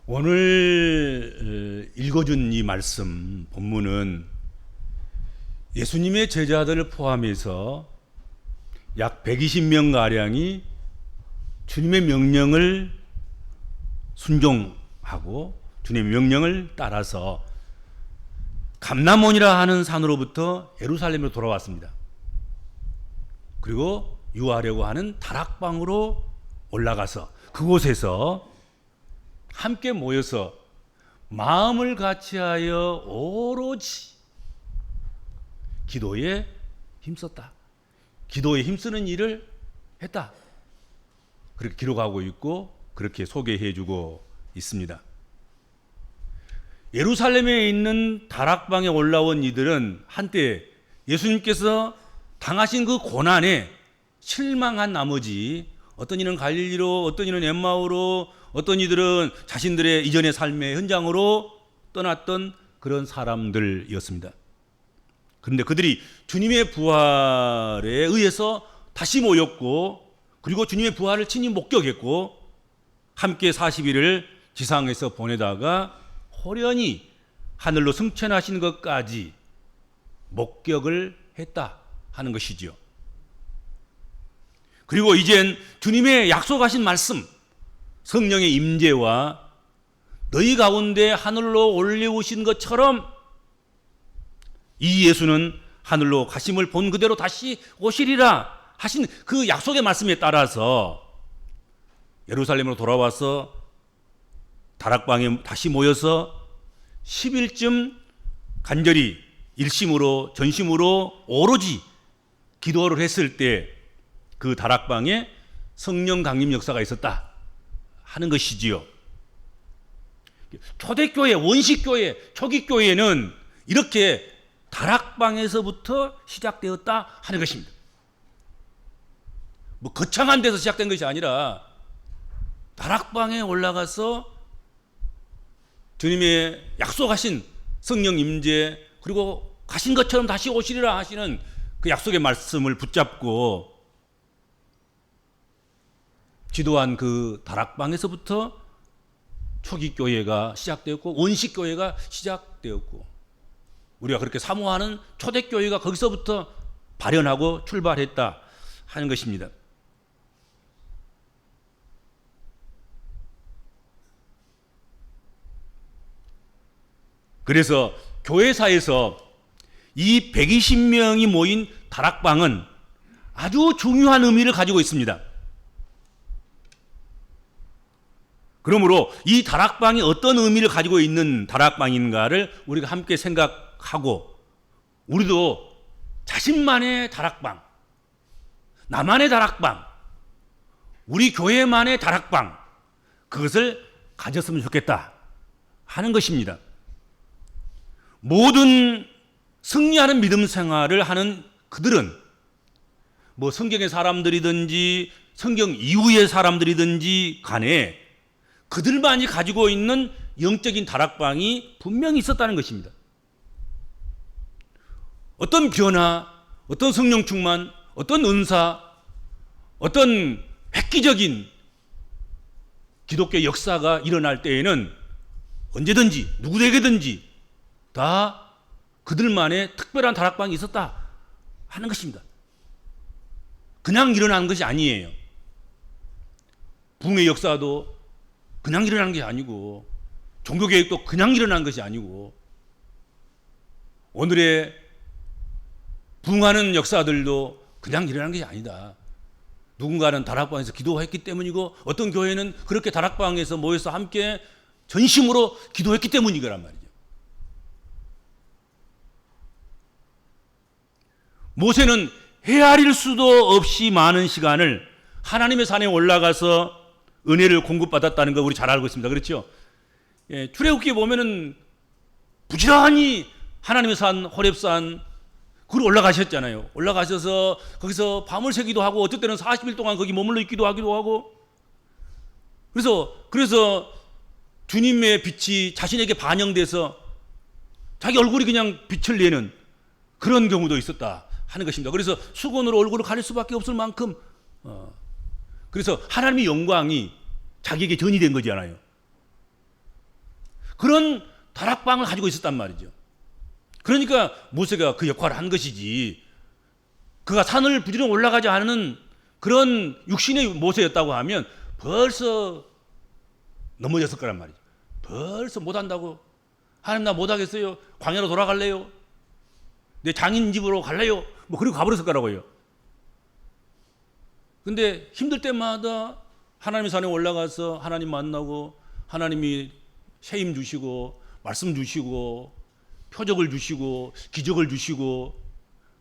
오늘 읽어준 이 말씀 본문은 예수님의 제자들을 포함해서 약 120명가량이 주님의 명령을 순종하고 주님의 명령을 따라서 감람원이라 하는 산으로부터 예루살렘으로 돌아왔습니다. 그리고 유하려고 하는 다락방으로 올라가서 그곳에서 함께 모여서 마음을 같이하여 오로지 기도에 힘썼다. 기도에 힘쓰는 일을 했다. 그렇게 기록하고 있고 그렇게 소개해주고 있습니다. 예루살렘에 있는 다락방에 올라온 이들은 한때 예수님께서 당하신 그 고난에 실망한 나머지 어떤 이는 갈릴리로, 어떤 이는 엠마오로, 어떤 이들은 자신들의 이전의 삶의 현장으로 떠났던 그런 사람들이었습니다. 그런데 그들이 주님의 부활에 의해서 다시 모였고, 그리고 주님의 부활을 친히 목격했고, 함께 40일을 지상에서 보내다가 호련히 하늘로 승천하신 것까지 목격을 했다 하는 것이지요. 그리고 이젠 주님의 약속하신 말씀, 성령의 임재와 너희 가운데 하늘로 올려오신 것처럼 이 예수는 하늘로 가심을 본 그대로 다시 오시리라 하신 그 약속의 말씀에 따라서 예루살렘으로 돌아와서 다락방에 다시 모여서 10일쯤 간절히 일심으로 전심으로 오로지 기도를 했을 때 그 다락방에 성령 강림 역사가 있었다 하는 것이지요. 초대교회, 원식교회, 초기교회는 이렇게 다락방에서부터 시작되었다 하는 것입니다. 뭐 거창한 데서 시작된 것이 아니라 다락방에 올라가서 주님의 약속하신 성령 임재, 그리고 가신 것처럼 다시 오시리라 하시는 그 약속의 말씀을 붙잡고 기도한 그 다락방에서부터 초기교회가 시작되었고 원식교회가 시작되었고 우리가 그렇게 사모하는 초대교회가 거기서부터 발현하고 출발했다 하는 것입니다. 그래서 교회사에서 이 120명이 모인 다락방은 아주 중요한 의미를 가지고 있습니다. 그러므로 이 다락방이 어떤 의미를 가지고 있는 다락방인가를 우리가 함께 생각하고 우리도 자신만의 다락방, 나만의 다락방, 우리 교회만의 다락방, 그것을 가졌으면 좋겠다 하는 것입니다. 모든 승리하는 믿음 생활을 하는 그들은 뭐 성경의 사람들이든지 성경 이후의 사람들이든지 간에 그들만이 가지고 있는 영적인 다락방이 분명히 있었다는 것입니다. 어떤 변화, 어떤 성령 충만, 어떤 은사, 어떤 획기적인 기독교 역사가 일어날 때에는 언제든지 누구에게든지 다 그들만의 특별한 다락방이 있었다 하는 것입니다. 그냥 일어나는 것이 아니에요. 부흥의 역사도 그냥 일어나는 게 아니고 종교개혁도 그냥 일어나는 것이 아니고 오늘의 부흥하는 역사들도 그냥 일어나는 것이 아니다. 누군가는 다락방에서 기도했기 때문이고 어떤 교회는 그렇게 다락방에서 모여서 함께 전심으로 기도했기 때문이거란 말이죠. 모세는 헤아릴 수도 없이 많은 시간을 하나님의 산에 올라가서 은혜를 공급받았다는 거 우리 잘 알고 있습니다. 그렇죠? 예, 출애굽기에 보면은 부지런히 하나님의 산 호렙산 그로 올라가셨잖아요. 올라가셔서 거기서 밤을 새기도 하고 어떨 때는 40일 동안 거기 머물러 있기도 하기도 하고 그래서 주님의 빛이 자신에게 반영돼서 자기 얼굴이 그냥 빛을 내는 그런 경우도 있었다 하는 것입니다. 그래서 수건으로 얼굴을 가릴 수밖에 없을 만큼 그래서 하나님의 영광이 자기에게 전이된 거잖아요. 그런 다락방을 가지고 있었단 말이죠. 그러니까 모세가 그 역할을 한 것이지, 그가 산을 부지런히 올라가지 않은 그런 육신의 모세였다고 하면 벌써 넘어졌을 거란 말이죠. 벌써 못한다고, 하나님 나 못하겠어요, 광야로 돌아갈래요, 내 장인 집으로 갈래요, 뭐 그리고 가버렸을 거라고요. 근데 힘들 때마다 하나님의 산에 올라가서 하나님 만나고, 하나님이 새 힘 주시고 말씀 주시고 표적을 주시고 기적을 주시고,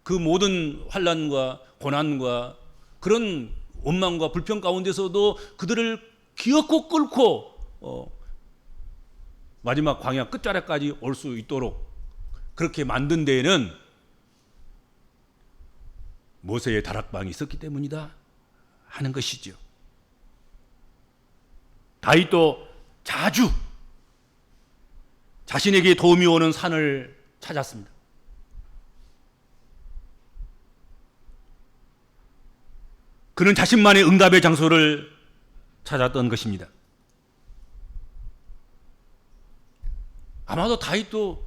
그 모든 환난과 고난과 그런 원망과 불평 가운데서도 그들을 기어코 끌고 마지막 광야 끝자락까지 올 수 있도록 그렇게 만든 데에는 모세의 다락방이 있었기 때문이다 하는 것이죠. 다윗도 자주 자신에게 도움이 오는 산을 찾았습니다. 그는 자신만의 응답의 장소를 찾았던 것입니다. 아마도 다윗도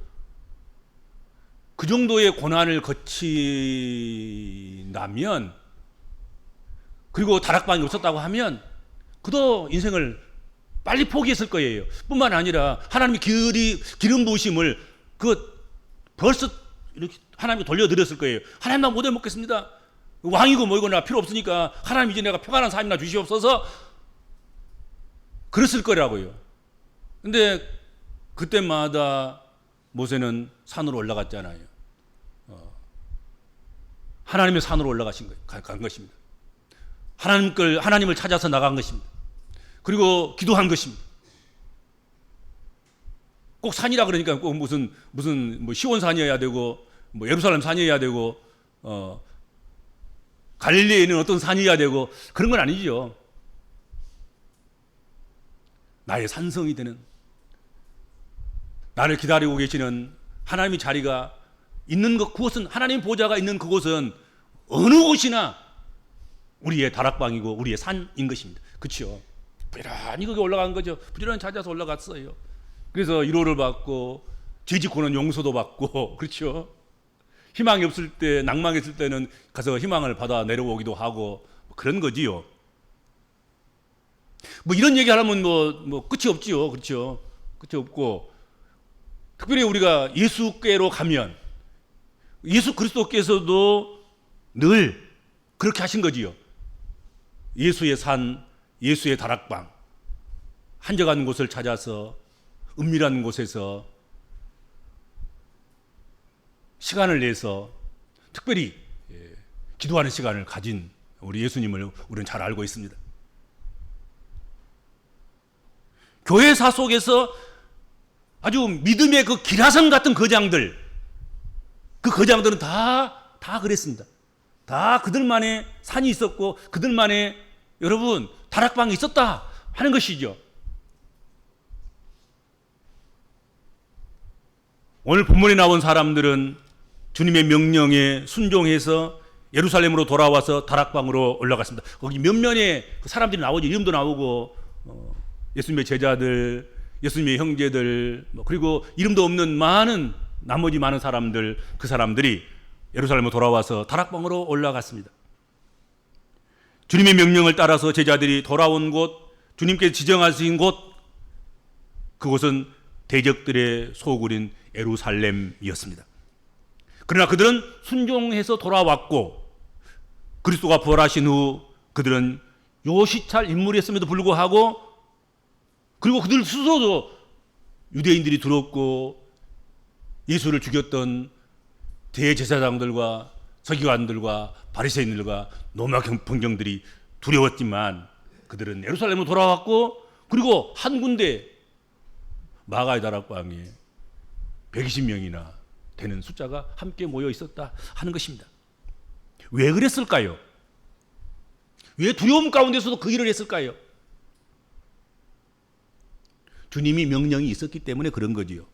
그 정도의 고난을 거친다면, 그리고 다락방이 없었다고 하면 그도 인생을 빨리 포기했을 거예요. 뿐만 아니라 하나님의 기름 부으심을 벌써 이렇게 하나님께 돌려드렸을 거예요. 하나님 나 못해 먹겠습니다. 왕이고 뭐이고 나 필요 없으니까 하나님 이제 내가 평안한 삶이나 주시옵소서, 그랬을 거라고요. 근데 그때마다 모세는 산으로 올라갔잖아요. 하나님의 산으로 올라가신 거예요. 간 것입니다. 하나님을 찾아서 나간 것입니다. 그리고 기도한 것입니다. 꼭 산이라 그러니까 꼭 무슨 뭐 시온산이어야 되고 뭐 예루살렘 산이어야 되고 갈릴리에 있는 어떤 산이어야 되고 그런 건 아니죠. 나의 산성이 되는, 나를 기다리고 계시는 하나님의 자리가 있는 그곳은, 하나님 보좌가 있는 그곳은 어느 곳이나 우리의 다락방이고 우리의 산인 것입니다. 그렇죠? 부지런히 거기 올라간 거죠. 부지런히 찾아서 올라갔어요. 그래서 위로를 받고 죄짓고는 용서도 받고, 그렇죠? 희망이 없을 때, 낭망했을 때는 가서 희망을 받아 내려오기도 하고 그런 거지요. 뭐 이런 얘기하려면 뭐 끝이 없지요. 그렇죠? 끝이 없고, 특별히 우리가 예수께로 가면 예수 그리스도께서도 늘 그렇게 하신 거지요. 예수의 산, 예수의 다락방, 한적한 곳을 찾아서 은밀한 곳에서 시간을 내서 특별히 기도하는 시간을 가진 우리 예수님을 우리는 잘 알고 있습니다. 교회사 속에서 아주 믿음의 그 기라성 같은 거장들, 그 거장들은 다 그랬습니다. 다 그들만의 산이 있었고 그들만의, 여러분, 다락방이 있었다 하는 것이죠. 오늘 본문에 나온 사람들은 주님의 명령에 순종해서 예루살렘으로 돌아와서 다락방으로 올라갔습니다. 거기 몇몇의 사람들이 나오죠. 이름도 나오고 예수님의 제자들, 예수님의 형제들, 그리고 이름도 없는 나머지 많은 사람들, 그 사람들이 예루살렘으로 돌아와서 다락방으로 올라갔습니다. 주님의 명령을 따라서 제자들이 돌아온 곳, 주님께서 지정하신 곳, 그곳은 대적들의 소굴인 예루살렘이었습니다. 그러나 그들은 순종해서 돌아왔고, 그리스도가 부활하신 후 그들은 요시찰 인물이었음에도 불구하고, 그리고 그들 스스로도 유대인들이 두렵고 예수를 죽였던 대제사장들과 서기관들과 바리새인들과 로마 병정들이 두려웠지만 그들은 예루살렘으로 돌아왔고, 그리고 한 군데 마가의 다락방에 120명이나 되는 숫자가 함께 모여 있었다 하는 것입니다. 왜 그랬을까요? 왜 두려움 가운데서도 그 일을 했을까요? 주님이 명령이 있었기 때문에 그런 거지요.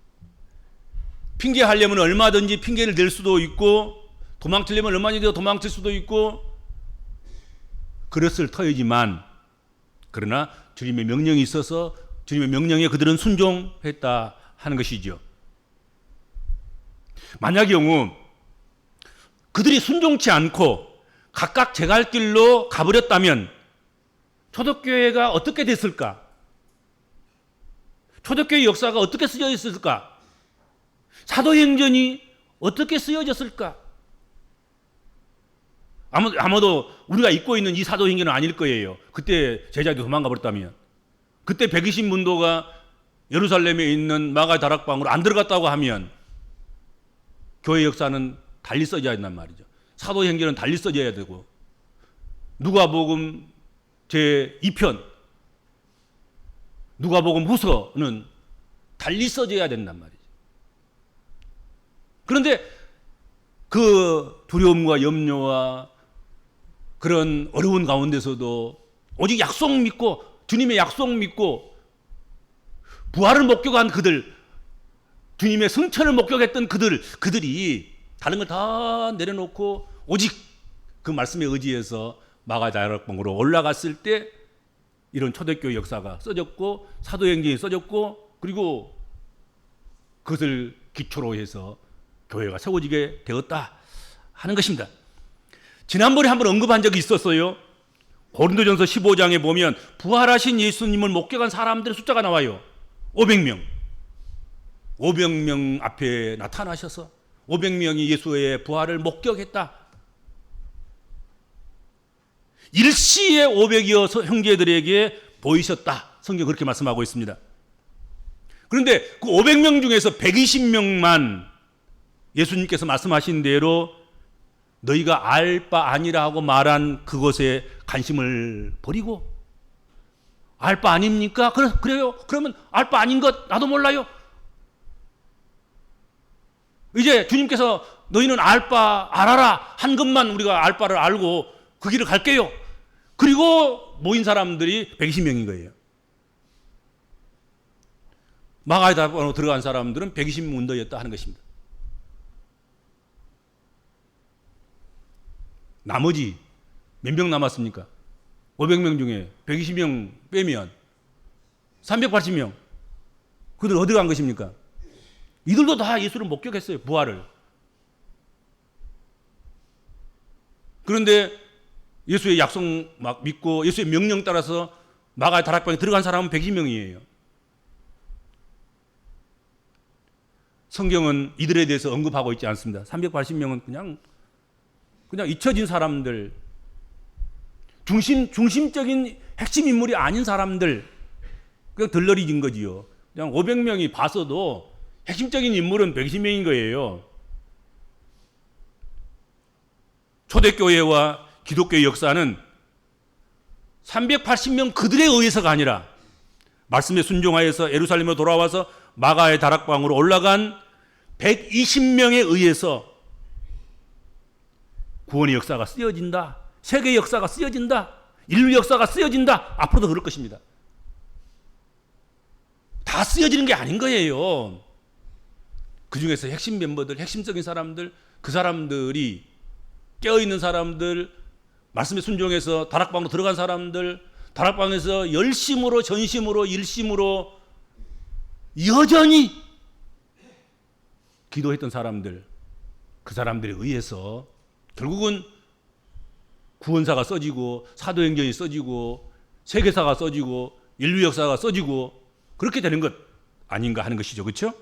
핑계하려면 얼마든지 핑계를 댈 수도 있고, 도망치려면 얼마든지 도망칠 수도 있고, 그랬을 터이지만, 그러나 주님의 명령이 있어서 주님의 명령에 그들은 순종했다 하는 것이죠. 만약 경우 그들이 순종치 않고 각각 제 갈 길로 가버렸다면 초대교회가 어떻게 됐을까? 초대교회 역사가 어떻게 쓰여져 있을까? 사도행전이 어떻게 쓰여졌을까? 아마도 우리가 읽고 있는 이 사도행전은 아닐 거예요. 그때 제자들이 도망가 버렸다면. 그때 120문도가 예루살렘에 있는 마가의 다락방으로 안 들어갔다고 하면 교회 역사는 달리 써져야 된단 말이죠. 사도행전은 달리 써져야 되고 누가복음 제2편 누가복음 후서는 달리 써져야 된단 말이죠. 그런데 그 두려움과 염려와 그런 어려운 가운데서도 오직 약속 믿고 주님의 약속 믿고 부활을 목격한 그들, 주님의 승천을 목격했던 그들이 다른 걸 다 내려놓고 오직 그 말씀에 의지해서 마가 다락방으로 올라갔을 때 이런 초대교회 역사가 써졌고 사도행전이 써졌고 그리고 그것을 기초로 해서 교회가 세워지게 되었다 하는 것입니다. 지난번에 한번 언급한 적이 있었어요. 고린도전서 15장에 보면 부활하신 예수님을 목격한 사람들의 숫자가 나와요. 500명. 500명 앞에 나타나셔서 500명이 예수의 부활을 목격했다. 일시에 500여 형제들에게 보이셨다. 성경 그렇게 말씀하고 있습니다. 그런데 그 500명 중에서 120명만 예수님께서 말씀하신 대로 너희가 알 바 아니라 고 말한 그것에 관심을 버리고 알 바 아닙니까? 그래요? 그러면 알 바 아닌 것 나도 몰라요. 이제 주님께서 너희는 알아라 한 것만 우리가 알 바를 알고 그 길을 갈게요. 그리고 모인 사람들이 120명인 거예요. 마가의 다락방으로 들어간 사람들은 120문도였다 하는 것입니다. 나머지 몇 명 남았습니까? 500명 중에 120명 빼면 380명. 그들 어디 간 것입니까? 이들도 다 예수를 목격했어요. 부활을. 그런데 예수의 약속 막 믿고 예수의 명령 따라서 마가의 다락방에 들어간 사람은 120명이에요. 성경은 이들에 대해서 언급하고 있지 않습니다. 380명은 그냥 잊혀진 사람들, 중심적인 핵심 인물이 아닌 사람들, 그냥 덜러리진 거지요. 그냥 500명이 봤어도 핵심적인 인물은 120명인 거예요. 초대교회와 기독교의 역사는 380명 그들에 의해서가 아니라 말씀에 순종하여서 예루살렘으로 돌아와서 마가의 다락방으로 올라간 120명에 의해서 구원의 역사가 쓰여진다. 세계의 역사가 쓰여진다. 인류 역사가 쓰여진다. 앞으로도 그럴 것입니다. 다 쓰여지는 게 아닌 거예요. 그 중에서 핵심 멤버들, 핵심적인 사람들, 그 사람들이 깨어있는 사람들, 말씀에 순종해서 다락방으로 들어간 사람들, 다락방에서 열심으로 전심으로 일심으로 여전히 기도했던 사람들, 그 사람들에 의해서 결국은 구원사가 써지고 사도행전이 써지고 세계사가 써지고 인류 역사가 써지고 그렇게 되는 것 아닌가 하는 것이죠. 그렇죠?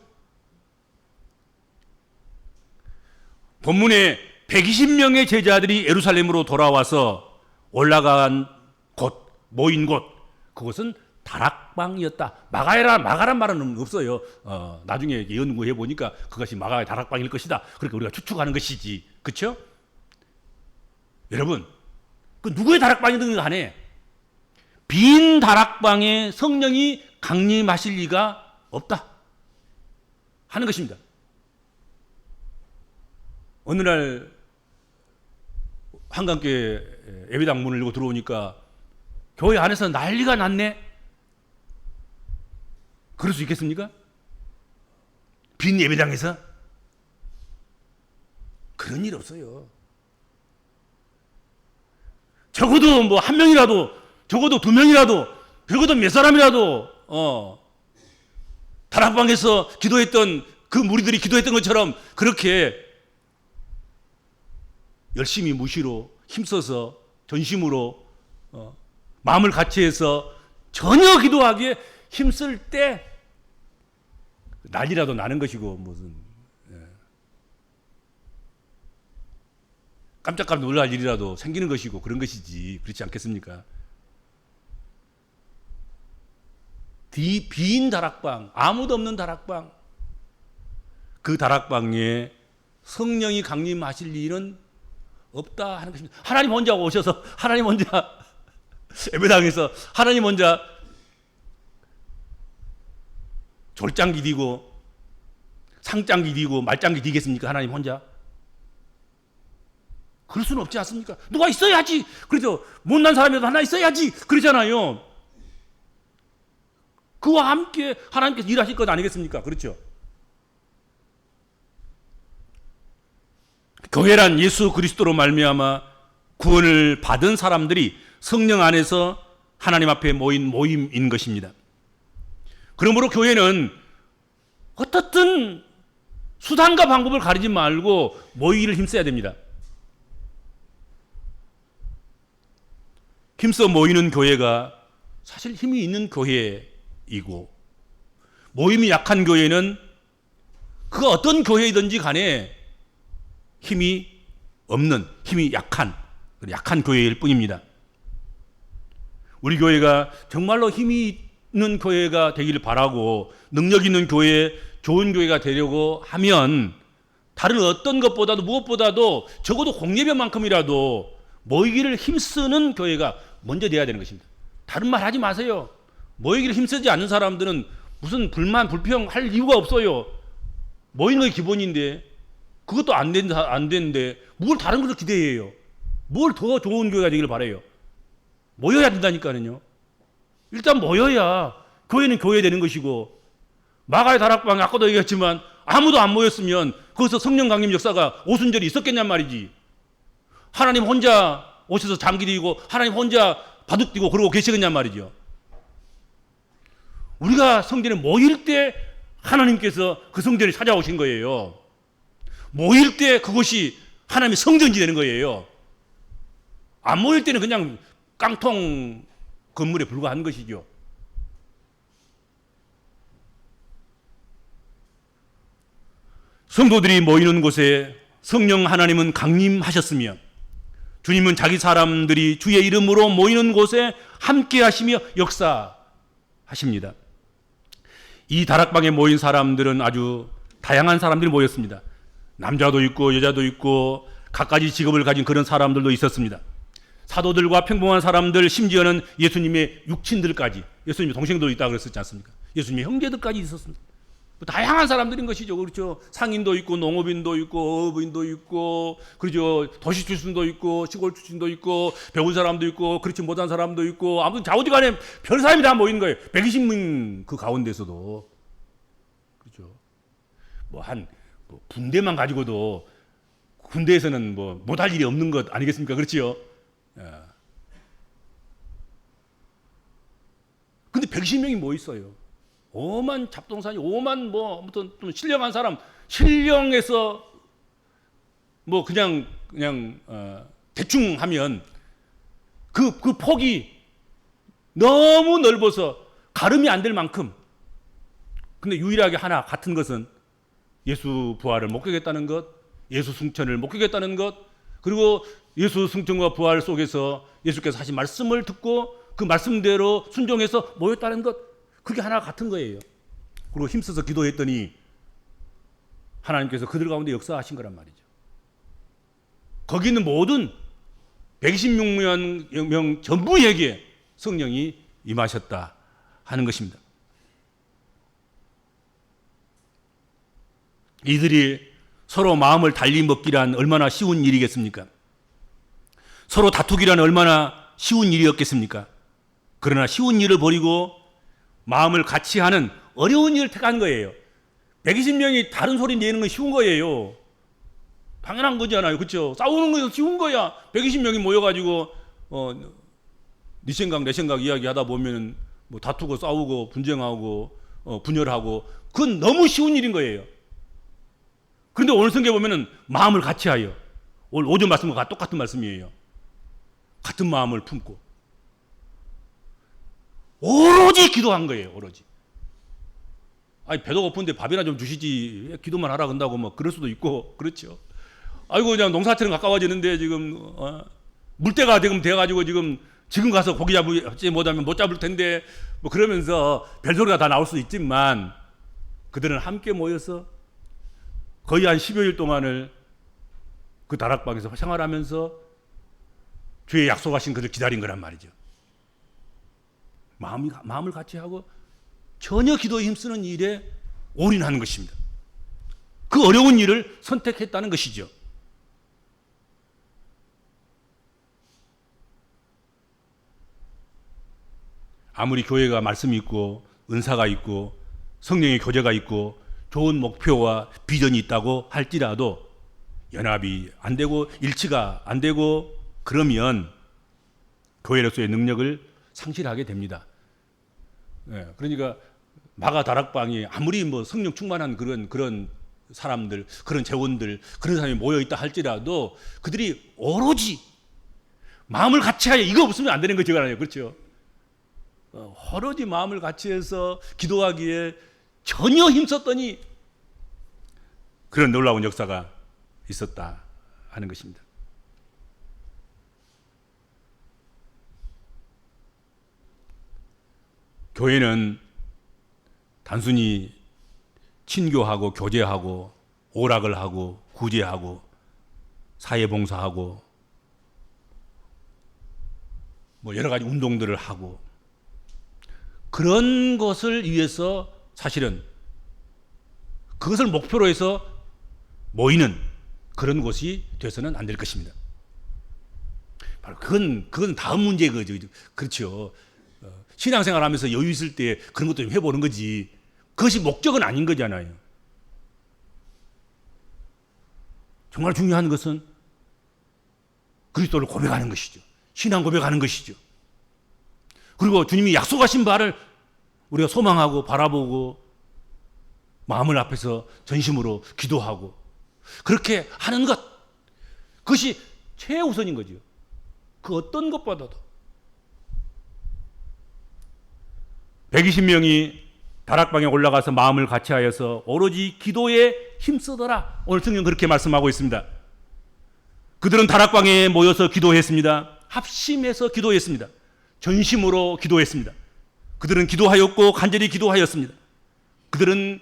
본문에 120명의 제자들이 예루살렘으로 돌아와서 올라간 곳, 모인 곳, 그것은 다락방이었다. 마가란 말은 없어요. 나중에 연구해 보니까 그것이 마가의 다락방일 것이다. 그렇게 우리가 추측하는 것이지. 그렇죠? 여러분, 그 누구의 다락방이든 간에 빈 다락방에 성령이 강림하실 리가 없다 하는 것입니다. 어느 날 한강교회 예배당 문을 열고 들어오니까 교회 안에서 난리가 났네. 그럴 수 있겠습니까? 빈 예배당에서? 그런 일 없어요. 적어도 뭐 한 명이라도, 적어도 두 명이라도, 적어도 몇 사람이라도 다락방에서 기도했던 그 무리들이 기도했던 것처럼 그렇게 열심히 무시로 힘써서 전심으로 마음을 같이 해서 전혀 기도하기에 힘쓸 때 난리라도 나는 것이고 무슨 깜짝깜짝 놀랄 일이라도 생기는 것이고 그런 것이지 그렇지 않겠습니까? 빈 다락방, 아무도 없는 다락방, 그 다락방에 성령이 강림하실 일은 없다 하는 것입니다. 하나님 혼자 오셔서 하나님 혼자 예배당에서 하나님 혼자 졸장기 디고 상장기 디고 말장기 디겠습니까? 하나님 혼자? 그럴 수는 없지 않습니까? 누가 있어야지. 그렇죠. 못난 사람이라도 하나 있어야지. 그러잖아요. 그와 함께 하나님께서 일하실 것 아니겠습니까? 그렇죠. 교회란 예수 그리스도로 말미암아 구원을 받은 사람들이 성령 안에서 하나님 앞에 모인 모임인 것입니다. 그러므로 교회는 어떻든 수단과 방법을 가리지 말고 모이기를 힘써야 됩니다. 힘써 모이는 교회가 사실 힘이 있는 교회이고 모임이 약한 교회는 그 어떤 교회이든지 간에 힘이 없는, 힘이 약한 교회일 뿐입니다. 우리 교회가 정말로 힘이 있는 교회가 되기를 바라고 능력 있는 교회, 좋은 교회가 되려고 하면 다른 어떤 것보다도 무엇보다도 적어도 공예배만큼이라도 모이기를 힘쓰는 교회가 먼저 돼야 되는 것입니다. 다른 말 하지 마세요. 모이기를 힘쓰지 않는 사람들은 무슨 불만, 불평할 이유가 없어요. 모이는 게 기본인데 그것도 안 되는데 뭘 다른 것을 기대해요. 뭘 더 좋은 교회가 되기를 바라요. 모여야 된다니까요. 일단 모여야 교회는 교회 되는 것이고 마가의 다락방에 아까도 얘기했지만 아무도 안 모였으면 거기서 성령 강림 역사가 오순절이 있었겠냔 말이지. 하나님 혼자 오셔서 잠기리고 하나님 혼자 바둑 뛰고 그러고 계시겠냔 말이죠. 우리가 성전에 모일 때 하나님께서 그 성전에 찾아오신 거예요. 모일 때 그것이 하나님의 성전이 되는 거예요. 안 모일 때는 그냥 깡통 건물에 불과한 것이죠. 성도들이 모이는 곳에 성령 하나님은 강림하셨으며 주님은 자기 사람들이 주의 이름으로 모이는 곳에 함께 하시며 역사하십니다. 이 다락방에 모인 사람들은 아주 다양한 사람들이 모였습니다. 남자도 있고 여자도 있고 갖가지 직업을 가진 그런 사람들도 있었습니다. 사도들과 평범한 사람들, 심지어는 예수님의 육친들까지, 예수님의 동생도 있다고 그랬었지 않습니까? 예수님의 형제들까지 있었습니다. 다양한 사람들인 것이죠. 그렇죠. 상인도 있고 농업인도 있고 어부인도 있고 그렇죠. 도시 출신도 있고 시골 출신도 있고 배운 사람도 있고 그렇지 못한 사람도 있고 아무튼 좌우지간에 별 사람이 다 모인 거예요. 120명 그 가운데서도 그렇죠. 한 군대만 가지고도 군대에서는 못할 일이 없는 것 아니겠습니까? 그렇지요. 근데 120명이 뭐 있어요? 오만 잡동사니, 오만 아무튼 좀 신령한 사람, 신령해서 그냥 대충 하면 그 폭이 너무 넓어서 가름이 안 될 만큼. 근데 유일하게 하나 같은 것은 예수 부활을 목격했다는 것, 예수 승천을 목격했다는 것, 그리고 예수 승천과 부활 속에서 예수께서 하신 말씀을 듣고 그 말씀대로 순종해서 모였다는 것, 그게 하나 같은 거예요. 그리고 힘써서 기도했더니 하나님께서 그들 가운데 역사하신 거란 말이죠. 거기 있는 모든 126명 전부에게 성령이 임하셨다 하는 것입니다. 이들이 서로 마음을 달리 먹기란 얼마나 쉬운 일이겠습니까? 서로 다투기란 얼마나 쉬운 일이었겠습니까? 그러나 쉬운 일을 버리고 마음을 같이 하는 어려운 일을 택한 거예요. 120명이 다른 소리 내는 건 쉬운 거예요. 당연한 거잖아요. 그렇죠? 싸우는 건 쉬운 거야. 120명이 모여가지고 네 생각 내 생각 이야기하다 보면 다투고 싸우고 분쟁하고 분열하고 그건 너무 쉬운 일인 거예요. 그런데 오늘 성경에 보면은 마음을 같이 하여, 오늘 오전 말씀과 똑같은 말씀이에요. 같은 마음을 품고 오로지 기도한 거예요. 오로지. 아니 배도 고픈데 밥이나 좀 주시지 기도만 하라 건다고 뭐 그럴 수도 있고 그렇죠. 아이고 그냥 농사처럼 가까워지는데 지금 물때가 지금 돼가지고 지금 가서 고기 잡지 못하면 못 잡을 텐데 뭐 그러면서 별소리가 다 나올 수 있지만 그들은 함께 모여서 거의 한 10여일 동안을 그 다락방에서 생활하면서 주의 약속하신 것을 기다린 거란 말이죠. 마음을 같이 하고 전혀 기도에 힘쓰는 일에 올인하는 것입니다. 그 어려운 일을 선택했다는 것이죠. 아무리 교회가 말씀이 있고 은사가 있고 성령의 교제가 있고 좋은 목표와 비전이 있다고 할지라도 연합이 안 되고 일치가 안 되고 그러면 교회로서의 능력을 상실하게 됩니다. 그러니까 마가 다락방이 아무리 뭐 성령 충만한 그런 사람들, 그런 재원들, 그런 사람이 모여 있다 할지라도 그들이 오로지 마음을 같이 하여 이거 없으면 안 되는 거죠, 그렇죠? 오로지 마음을 같이 해서 기도하기에 전혀 힘썼더니 그런 놀라운 역사가 있었다 하는 것입니다. 교회는 단순히 친교하고 교제하고 오락을 하고 구제하고 사회봉사하고 뭐 여러 가지 운동들을 하고 그런 것을 위해서 사실은 그것을 목표로 해서 모이는 그런 곳이 돼서는 안 될 것입니다. 바로 그건 다음 문제인 거죠. 그렇죠. 신앙생활 하면서 여유 있을 때 그런 것도 좀 해보는 거지. 그것이 목적은 아닌 거잖아요. 정말 중요한 것은 그리스도를 고백하는 것이죠. 신앙 고백하는 것이죠. 그리고 주님이 약속하신 바를 우리가 소망하고 바라보고 마음을 앞에서 전심으로 기도하고 그렇게 하는 것, 그것이 최우선인 거죠. 그 어떤 것보다도 120명이 다락방에 올라가서 마음을 같이 하여서 오로지 기도에 힘쓰더라. 오늘 성경 그렇게 말씀하고 있습니다. 그들은 다락방에 모여서 기도했습니다. 합심해서 기도했습니다. 전심으로 기도했습니다. 그들은 기도하였고 간절히 기도하였습니다. 그들은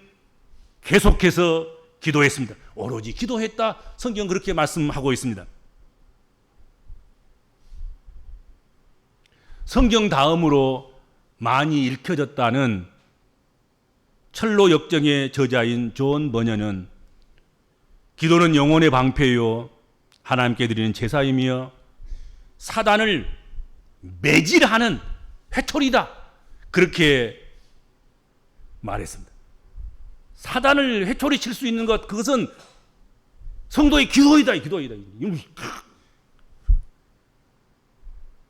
계속해서 기도했습니다. 오로지 기도했다. 성경 그렇게 말씀하고 있습니다. 성경 다음으로 많이 읽혀졌다는 철로 역정의 저자인 존 버녀는 기도는 영혼의 방패요 하나님께 드리는 제사이며 사단을 매질하는 회초리다. 그렇게 말했습니다. 사단을 회초리 칠 수 있는 것, 그것은 성도의 기도이다. 기도이다.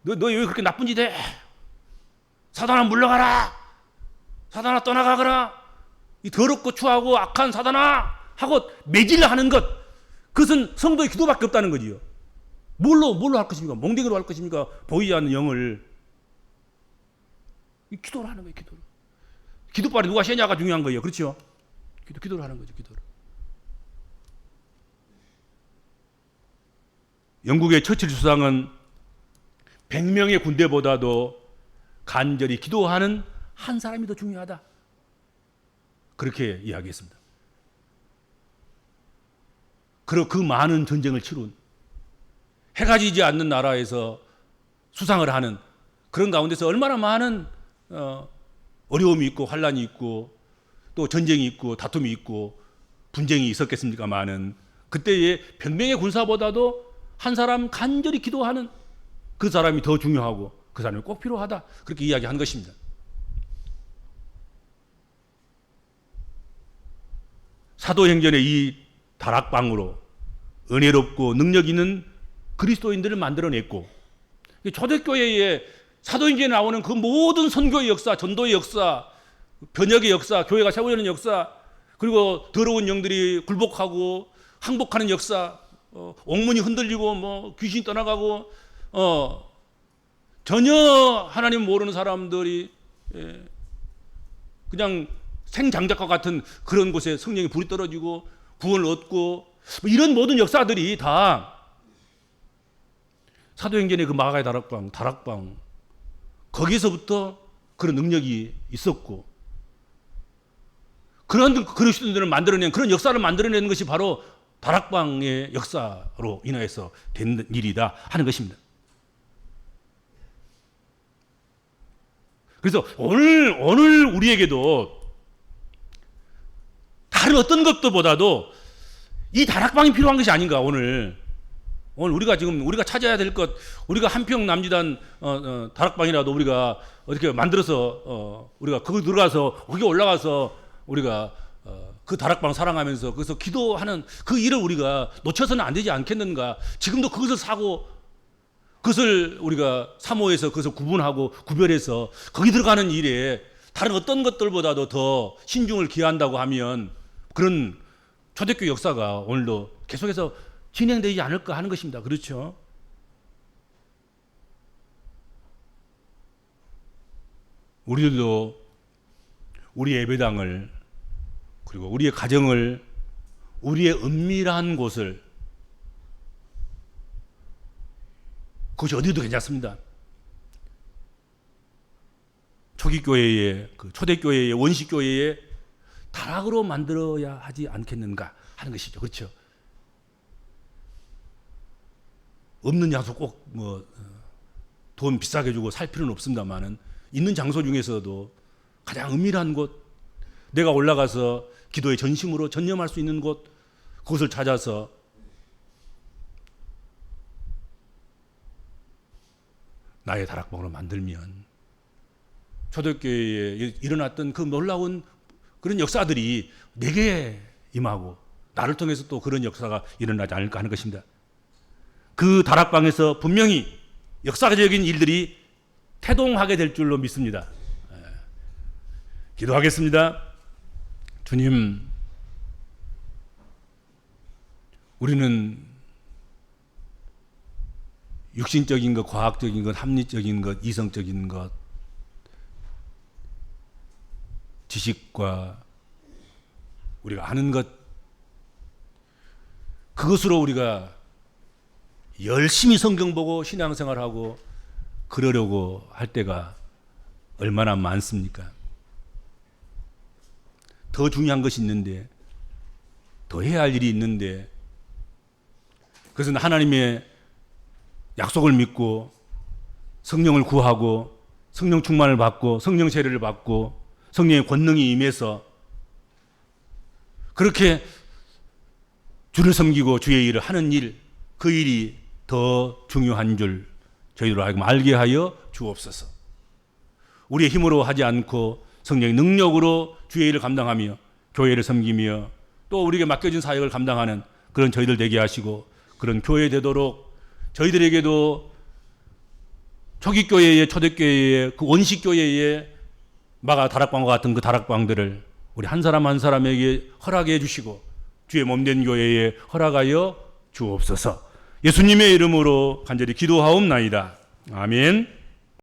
너 왜 그렇게 나쁜 짓 해? 사단아 물러가라. 사단아 떠나가거라. 이 더럽고 추하고 악한 사단아 하고 매질하는 것, 그것은 성도의 기도밖에 없다는 거지요. 뭘로 할 것입니까? 몽댕이로 할 것입니까? 보이지 않는 영을. 기도를 하는 거예요. 기도를. 기도빨이 누가 세냐가 중요한 거예요. 그렇죠? 기도를 하는 거죠. 기도를. 영국의 처칠 수상은 100명의 군대보다도 간절히 기도하는 한 사람이 더 중요하다. 그렇게 이야기했습니다. 그리고 그 많은 전쟁을 치룬 해가 지지 않는 나라에서 수상을 하는 그런 가운데서 얼마나 많은 어려움이 있고 환란이 있고 또 전쟁이 있고 다툼이 있고 분쟁이 있었겠습니까? 많은 그때의 100명의 군사보다도 한 사람 간절히 기도하는 그 사람이 더 중요하고 그 사람이 꼭 필요하다. 그렇게 이야기한 것입니다. 사도행전의 이 다락방으로 은혜롭고 능력 있는 그리스도인들을 만들어냈고 초대교회에 사도행전에 나오는 그 모든 선교의 역사, 전도의 역사, 변혁의 역사, 교회가 세워지는 역사, 그리고 더러운 영들이 굴복하고 항복하는 역사, 옥문이 흔들리고 뭐 귀신이 떠나가고 전혀 하나님 모르는 사람들이 그냥 생장작과 같은 그런 곳에 성령의 불이 떨어지고 구원을 얻고 뭐 이런 모든 역사들이 다 사도행전의 그 마가의 다락방 거기서부터 그런 능력이 있었고 그런 그리스도인들을 만들어낸 그런 역사를 만들어내는 것이 바로 다락방의 역사로 인하여서 된 일이다 하는 것입니다. 그래서 오늘 우리에게도 다른 어떤 것보다도 이 다락방이 필요한 것이 아닌가. 오늘 우리가 찾아야 될 것, 우리가 한평 남지단 다락방이라도 우리가 어떻게 만들어서 우리가 거기 들어가서 거기 올라가서 우리가 그 다락방 사랑하면서 거기서 기도하는 그 일을 우리가 놓쳐서는 안 되지 않겠는가. 지금도 그것을 사고 그것을 우리가 사모해서 그것을 구분하고 구별해서 거기 들어가는 일에 다른 어떤 것들보다도 더 신중을 기한다고 하면 그런 초대교회 역사가 오늘도 계속해서 진행되지 않을까 하는 것입니다. 그렇죠? 우리들도 우리의 예배당을 그리고 우리의 가정을 우리의 은밀한 곳을 그것이 어디도 괜찮습니다. 초기교회의 초대교회의 원시교회의 다락으로 만들어야 하지 않겠는가 하는 것이죠. 그렇죠? 없는 장소 꼭 돈 비싸게 주고 살 필요는 없습니다만은 있는 장소 중에서도 가장 은밀한 곳, 내가 올라가서 기도의 전심으로 전념할 수 있는 곳, 그것을 찾아서 나의 다락방으로 만들면 초대교회에 일어났던 그 놀라운 그런 역사들이 내게 임하고 나를 통해서 또 그런 역사가 일어나지 않을까 하는 것입니다. 그 다락방에서 분명히 역사적인 일들이 태동하게 될 줄로 믿습니다. 기도하겠습니다. 주님, 우리는 육신적인 것, 과학적인 것, 합리적인 것, 이성적인 것, 지식과 우리가 아는 것, 그것으로 우리가 열심히 성경 보고 신앙생활하고 그러려고 할 때가 얼마나 많습니까? 더 중요한 것이 있는데, 더 해야 할 일이 있는데, 그래서 하나님의 약속을 믿고 성령을 구하고 성령 충만을 받고 성령 세례를 받고 성령의 권능이 임해서 그렇게 주를 섬기고 주의 일을 하는 일, 그 일이 더 중요한 줄 저희로 하여금 알게 하여 주옵소서. 우리의 힘으로 하지 않고 성령의 능력으로 주의 일을 감당하며 교회를 섬기며 또 우리에게 맡겨진 사역을 감당하는 그런 저희들 되게 하시고 그런 교회 되도록 저희들에게도 초기교회의 초대교회의 그 원시교회의 마가 다락방과 같은 그 다락방들을 우리 한 사람 한 사람에게 허락해 주시고 주의 몸된 교회에 허락하여 주옵소서. 예수님의 이름으로 간절히 기도하옵나이다. 아멘.